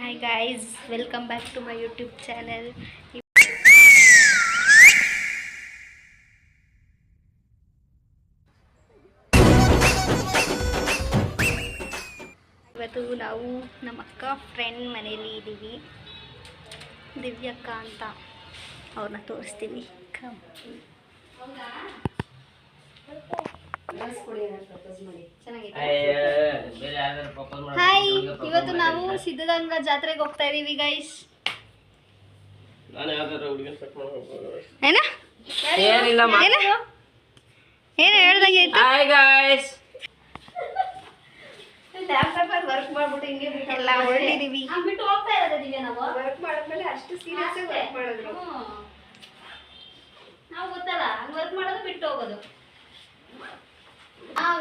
Hi guys, welcome back to my YouTube channel. ಇವತ್ತು ನಾವು ನಮ್ಮ ಅಕ್ಕ ಫ್ರೆಂಡ್ ಮನೆಯಲ್ಲಿ ಇದ್ದೀವಿ. ದಿವ್ಯಕ್ಕ ಅಂತ ಅವ್ರನ್ನ ತೋರಿಸ್ತೀವಿ. ಹಾಯ್, ಇವತ್ತು ನಾವು ಸಿದ್ಧಗಂಗಾ ಜಾತ್ರೆಗೆ ಹೋಗ್ತಾ ಇದೀವಿ ಗೈಸ್. ಏನು ಹೇಳ್ದಂಗೆ ಆಯ್ತು. ಹಾಯ್ ಗೈಸ್, ಲ್ಯಾಪ್ಟಾಪ್ ವರ್ಕ್ ಮಾಡ್ಬಿಟ್ಟು ಹಿಂಗೆ ಎಲ್ಲ ಹೊರಟಿದೀವಿ. ಬಿಟ್ಟು ಹೋಗ್ತಾ ಇರೋದಿಲ್ಲ, ನಾವು ವರ್ಕ್ ಮಾಡಿದ್ಮೇಲೆ ಅಷ್ಟು ಸೀರಿಯಸ್ ಆಗಿ ವರ್ಕ್ ಮಾಡಿದ್ರು. ನಾವು ಗೊತ್ತಲ್ಲ, ಹಂಗೆ ವರ್ಕ್ ಮಾಡೋದು ಬಿಟ್ಟು ಹೋಗೋದು.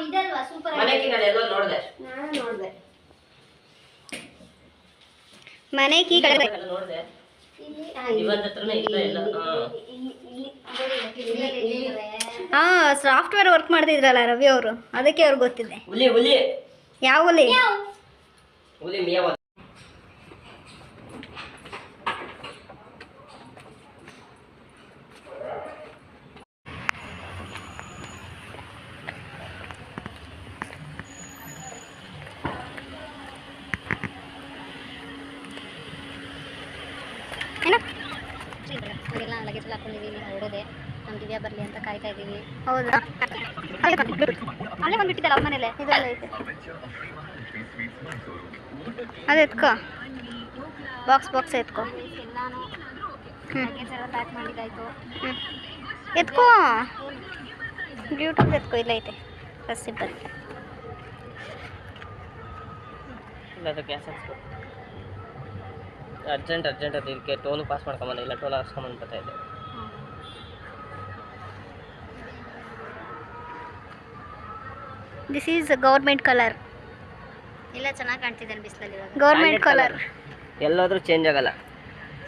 ಇದಲ್ವಾ ಸೂಪರ್ ಆಗಿ ನೋಡಿದೆ. ಮನೆ ಕೀ ನೋಡಿದೆ. ಸಾಫ್ಟ್ವೇರ್ ವರ್ಕ್ ಮಾಡ್ತಿದ್ರಲ್ಲ ರವಿ ಅವರು, ಅದಕ್ಕೆ ಅವ್ರಿಗೆ ಗೊತ್ತಿದೆ. ಯಾವ ಹುಲಿ? ಅದೆಲ್ಲ ಲಗೇಜ್ ಹಾಕೊಂಡಿದ್ದೀವಿ, ಹೊರಡೋದೆ. ನಮ್ಮ ದಿವ್ಯಾ ಬರಲಿ ಅಂತ ಕಾಯ್ತಾ ಇದ್ದೀವಿ. ಹೌದಾ? ಅಲ್ಲೇ ಬಂದುಬಿಟ್ಟಿದ್ದಲ್ಲ ಅವ್ರ ಮನೇಲೆ. ಇದೆಲ್ಲ ಐತೆ, ಅದು ಎತ್ಕೋ. ಬಾಕ್ಸ್ ಎತ್ಕೋ. ಲಗೇಜ್ ಎಲ್ಲ ಪ್ಯಾಕ್ ಮಾಡಿದ್ದಾಯ್ತು. ಎತ್ಕೋ, ಬ್ಲೂಟೂತ್ ಎತ್ಕೋ. ಇಲ್ಲ ಐತೆ ಫಸ್ಟ್ ಸಿಂಪಲ್. ಅರ್ಜೆಂಟ್ ಅದು ಇದಕ್ಕೆ ಟೋನು ಪಾಸ್ ಮಾಡ್ಕೊಂಬಂದ. ಇಲ್ಲ ಟೋನ್ ಹಾಕ್ಸ್ಕೊಂಬಂದು ಬರ್ತಾ ಇದೆ. This is government colour. ಇಲ್ಲ ಚೆನ್ನಾಗಿ ಕಾಣ್ತಿದೆ ಬಿಸಿಲಲ್ಲಿ. ಗೌರ್ಮೆಂಟ್ ಕಲರ್ ಎಲ್ಲಾದ್ರೂ ಚೇಂಜ್ ಆಗಲ್ಲ.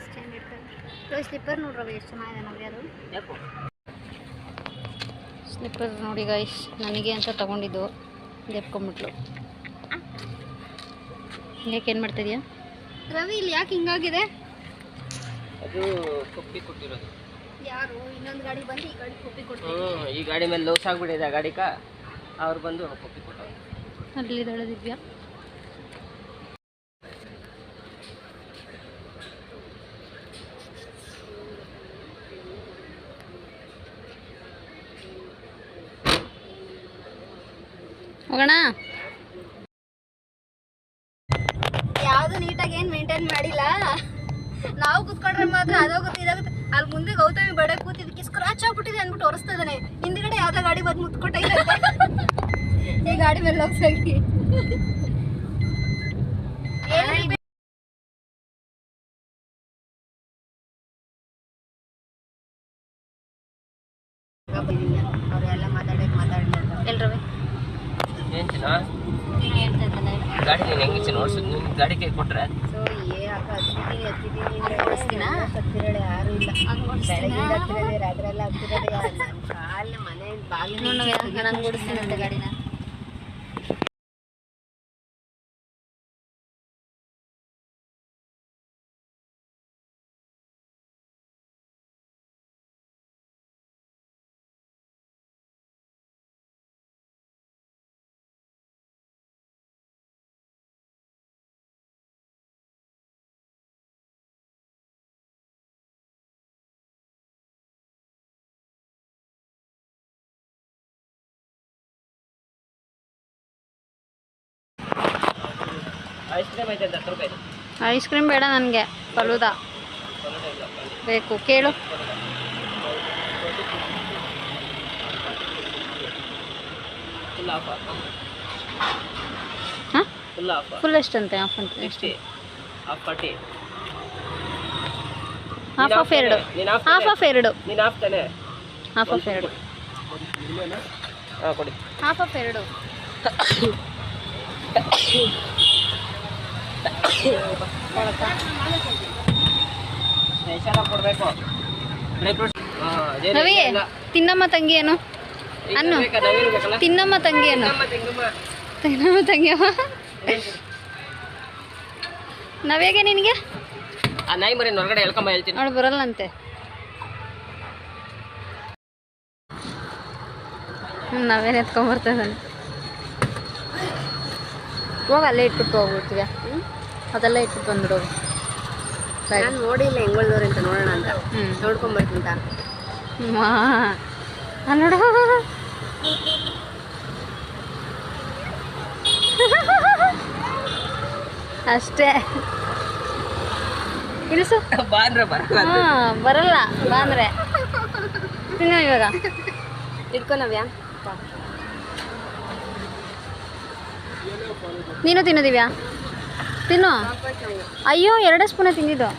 Standard colour. ಸ್ಲಿಪ್ಪರ್ ನೋಡ್ರವ ಎಷ್ಟು ಚೆನ್ನಾಗಿದೆ ನಮಗೆ. ಅದು ಸ್ಲಿಪ್ಪರ್ ನೋಡಿ ಗೈಸ್, ನನಗೆ ಅಂತ ತಗೊಂಡಿದ್ದು. ಎತ್ಕೊಂಡ್ಬಿಟ್ಲು. ಯಾಕೆ ಏನು ಮಾಡ್ತಿದ್ಯಾ ರವಿ? ಇಲ್ಲಿ ಯಾಕೆ ಹಿಂಗಾಗಿದೆ? ಅದು ಕೊಪ್ಪಿ ಕೊಟ್ಟಿರೋದು. ಯಾರು? ಇನ್ನೊಂದು ಗಾಡಿ ಬಂದು ಈ ಗಾಡಿ ಕೊಪ್ಪಿ ಕೊಟ್ಟಿದ್ರು. ಈ ಗಾಡಿ ಮೇಲೆ ಲೋಸ್ ಆಗ್ಬಿಟ್ಟಿದೆ ಆ ಗಾಡಿಕ. ಅವ್ರು ಬಂದು ಕೊಪ್ಪಿ ಕೊಟ್ಟರು. ಅಲ್ಲಿದ್ದಾಳೆ ದಿವ್ಯಾ. ಹೋಗೋಣ. ಯಾವುದು ನೀಟಾಗಿ ಏನು ಮೇಂಟೈನ್ ಮಾಡಿಲ್ಲ. ನಾವು ಕೂತ್ಕೊಂಡ್ರೆ ಮಾತ್ರ ಅದೋಗುತ್ತೆ ಇದಾಗುತ್ತೆ. ಅಲ್ಲಿ ಮುಂದೆ ಗೌತಮಿ ಬಡೆ ಕೂತಿದ್ದಕ್ಕೆ ಸ್ಕ್ರಾಚ್ ಆಗ್ಬಿಟ್ಟಿದೆ ಅಂದ್ಬಿಟ್ಟು ಹೊರಸ್ತಾ ಇದ್ದಾನೆ. ಹಿಂದ್ಗಡೆ ಯಾವ್ದೋ ಗಾಡಿ ಬಂದು ಮುತ್ಕೊಟ್ಟೈತೆ. ಈ ಗಾಡಿ ಮೇಲೆ ಹೋಗ್ಸಾಗಿ ಅವರೆಲ್ಲ ಮಾತಾಡಿ ಎಲ್ರವೆ ಏನು ಚಿನ್ನ ಗಾಡಿ ನೀನು ಹೆಂಗಿಚ್ಚಿ ನೋಡ್ಸು. ನಿನ್ನ ಗಾಡಿ ಕೈ ಕೊಟ್ರೆ ಸೊ ಓಡಿಸ್ತೀನಾ? ಯಾರು ಇಲ್ಲ ರಾತ್ರೆಲ್ಲ ಹತ್ತಿರೋದೇ ಕಾಲೇ ಮನೆ ಬಾಗಿಲು. ನಾನು ಓಡಿಸ್ತೀನಂತೆ ಗಾಡಿನ. ಐಸ್ ಕ್ರೀಮ್ ಐತೆ 10 ರೂಪಾಯಿ. ಐಸ್ ಕ್ರೀಮ್ ಬೇಡ ನನಗೆ, ಫಲೂದಾ ಬೇಕು. ಕೇಳು. ಹಾಂ, ಫುಲ್ ಎಷ್ಟಂತೆ? ಹಾಫ್ ಅಂತ ಎಷ್ಟು? ಹಾಫ್ ಎರಡು. ಹಾಫ್ ಎರಡು. ನೀನು ಹಾಫ್ ತಾನೆ? ಹಾಫ್ ಎರಡು. ಹಾಂ ಕೊಡಿ. ಹಾಫ್ ಎರಡು. ಕೊಡಬೇಕು. ರವಿ, ತಿನ್ನಮ್ಮ ತಂಗಿ ಏನು ಅನ್ನು? ತಿನ್ನಮ್ಮ ತಂಗಿ ಏನು? ತಿನ್ನಮ್ಮ ತಂಗಿಯವ ನಾವೇಗೆ ನಿನಗೆ ಆ ನಾಯಿ ಮರಿ ಹೊರಗಡೆ ಎಳ್ಕೊಂಬ ಹೇಳ್ತೀನಿ. ಅವಳು ಬರಲ್ಲಂತೆ. ನಾವೇನು ಎತ್ಕೊಂಬರ್ತಾ ಇದ್ದಾನೆ. ಹೋಗ ಅಲ್ಲೇ ಇಟ್ಬಿಟ್ಟು ಹೋಗ್ಬಿಡ್ತೀವಿ. ಅದೆಲ್ಲ ಇಟ್ಬಿಟ್ಟು ಬಂದ್ಬಿಡು. ನಾನು ನೋಡಿಲ್ಲ ಹೆಂಗೊಳ್ದವ್ರು ಅಂತ ನೋಡೋಣ ಅಂತ ನೋಡ್ಕೊಂಬರ್ತಿಂತ ನೋಡು ಅಷ್ಟೇ. ಇಳಿಸು. ಬಾಂದ್ರೆ ಬರಲ್ಲ. ಬರಲ್ಲ ಬಾಂದ್ರೆ. ತಿನ್ನು ಇವಾಗ. ಇಟ್ಕೊ ನವ್ಯಾ. ನೀನು ತಿನ್ನು ದಿವ್ಯಾ. ತಿನ್ನು. ಅಯ್ಯೋ 2 ಸ್ಪೂನ ತಿಂದಿದ್ದು.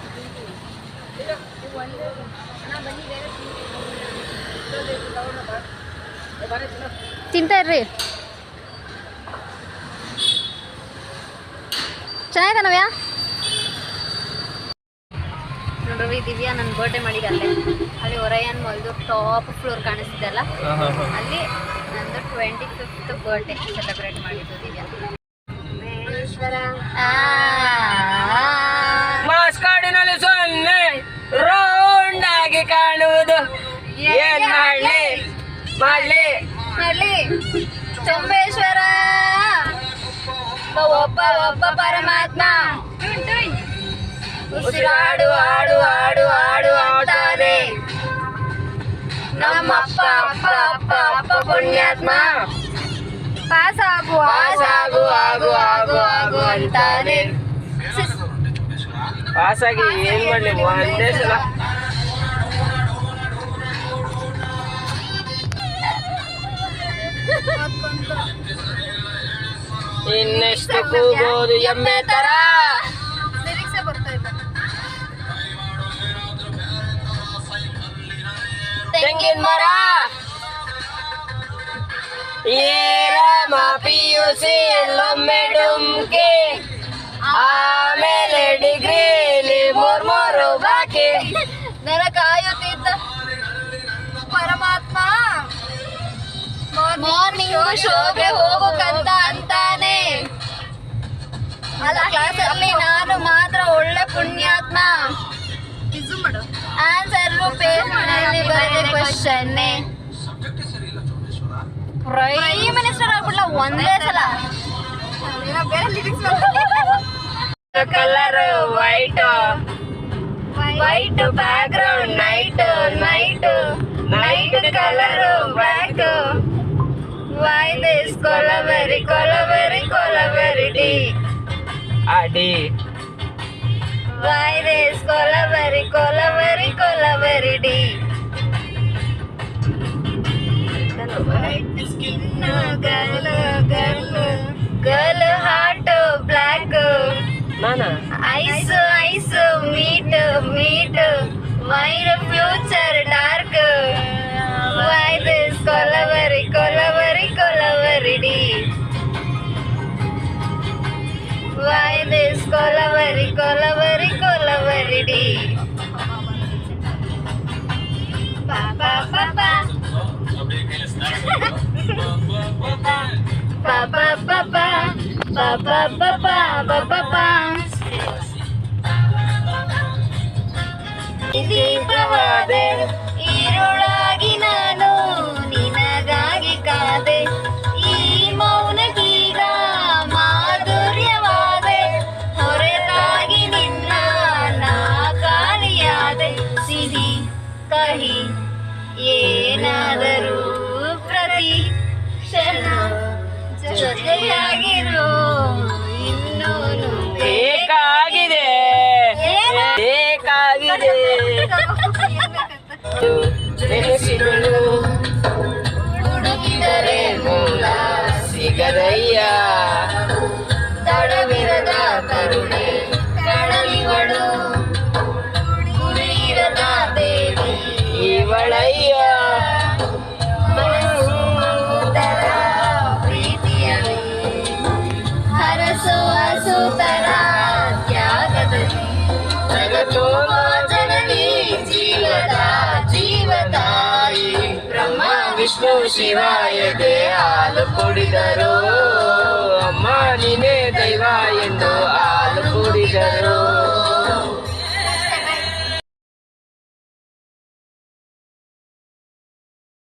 ತಿಂತಾ ಇರ್ರಿ. ಚೆನ್ನಾಗಿದೆ ನವ್ಯಾ. ನೋಡ್ರಿ ದಿವ್ಯಾ ನನ್ನ ಬರ್ಡೇ ಮಾಡಿದ ಅಲ್ಲಿ ಒರಯನ್ ಮಾಲ್ದು ಟಾಪ್ ಫ್ಲೋರ್ ಕಾಣಿಸ್ತಿದೆ ಅಲ್ಲ, ಅಲ್ಲಿ ನಂದು 25th ಬರ್ಡೇ ಸೆಲೆಬ್ರೇಟ್ ಮಾಡಿದ್ದು ದಿವ್ಯಾ. ಮಾಸ್ಕಾಡಿನಲ್ಲಿ ಸೊನ್ನೆ ರೌಂಡ್ ಆಗಿ ಕಾಣುವುದು ಏನ್ ಮಾಡ್ಲಿ ಮಾಡ್ಲಿ ಅಲ್ಲಿ ಸೋಮೇಶ್ವರ ಒಬ್ಬ ಒಬ್ಬ ಪರಮಾತ್ಮ ಉಸಿರಾಡು ಆಡು ಆಡು ಆಡು ಆಟಾನೆ ನಮ್ಮ ಅಪ್ಪ ಅಪ್ಪ ಅಪ್ಪ ಅಪ್ಪ ಪುಣ್ಯಾತ್ಮ ಪಾಸ್ ಆಗು ಆಗು ಆಗು ಆಗು ಆಗು ಅಂತಾನೆ. ಪಾಸಾಗಿ ಏನ್ ಮಾಡ್ಲಿ ಒಂದೇ ಸಲ. ಇನ್ನೆಷ್ಟು ಕೂಗೋದು ಎಮ್ಮೆ ತರ. ತೆಂಗಿನ ಮರ ಏರಮ PUC ಎಲ್ಲೊಮ್ಮೆ ಡುಮ್ಕಿ, ಆಮೇಲೆ ಡಿಗ್ರಿಲಿ ಮೂರು ಬಾಕಿ. ನನ್ನ ಕಾಯುತ್ತಿದ್ದ ಪರಮಾತ್ಮ ಮಾರ್ನಿಂಗ್ ಶೋಗೆ ಹೋಗಬೇಕಂತ ಅಂತಾನೆ. ಅಲ್ಲ ಕ್ಲಾಸಲ್ಲಿ ನಾನು ಮಾತ್ರ ಒಳ್ಳೆ ಪುಣ್ಯಾತ್ಮ. ಆನ್ಸರ್ ಪೇಜ್ನಲ್ಲಿ ಬರೆದ ಕ್ವಶನ್ನೇ. ಪ್ರೈಮ್ ಮಿನಿಸ್ಟರ್ ಆಗ್ಬಿಡ್ಲ ಒಂದೇ ಸಲ. Colour white white background night night night colour black. Why this ಕೊಲವೆರಿ ಕೊಲವೆರಿ ಕೊಲವೆರಿ ಡಿ ಅಡಿ. Why this ಕೊಲವೆರಿ ಕೊಲವೆರಿ ಕೊಲವೆರಿ ಡಿ. White skin girl girl girl heart black. ನಾನಾ Ice ice meat meat why the future dark. Why this ಕೊಲವೆರಿ ಕೊಲವೆರಿ ಕೊಲವೆರಿ ಡಿ. Why this ಕೊಲವೆರಿ ಕೊಲವೆರಿ ಕೊಲವೆರಿ ಡಿ. Papa papa papa papa papa papa papa. ದೀಪವಾದೆ ಈರುಳಾಗಿ ನಾನು ನಿನಗಾಗಿ ಕಾದೆ. ಈ ಮೌನಗೀಗ ಮಾಧುರ್ಯವಾದೆ. ಹೊರತಾಗಿ ನಿನ್ನ ನಾ ಖಾಲಿಯಾದೆ. ಸಿಹಿ ಕಹಿ ಏನಾದರೂ ಪ್ರತಿ ಕ್ಷಣ ಜೊತೆಯಾಗಿರೋ ಇನ್ನೂನು ಬೇಕಾಗಿದೆ ಬೇಕಾಗಿದೆ. ನೆನಸಿಗಳು ಹುಡುಕಿದರೆ ಮೂಲ ಸಿಗದಯ್ಯ. ತಡವಿರದ ಕರುಣೆ ಕಡಲಿವಳು ಗುರಿಯಿರದ ದೇವಿ ಇವಳಯ್ಯ. ತರ ಪ್ರೀತಿಯಲ್ಲಿ ಹರಸುವ ಸುತರ ತ್ಯಾಗದಲ್ಲಿ ಜಗತ್ತೋಮ ಜನನಿ ಜೀವದ ಜೀವದಾಯಿ. ಬ್ರಹ್ಮ ವಿಷ್ಣು ಶಿವ ಎದೆ ಹಾಲು ಕುಡಿದರು ಅಮ್ಮ ನೀನೇ ದೈವ ಎಂದು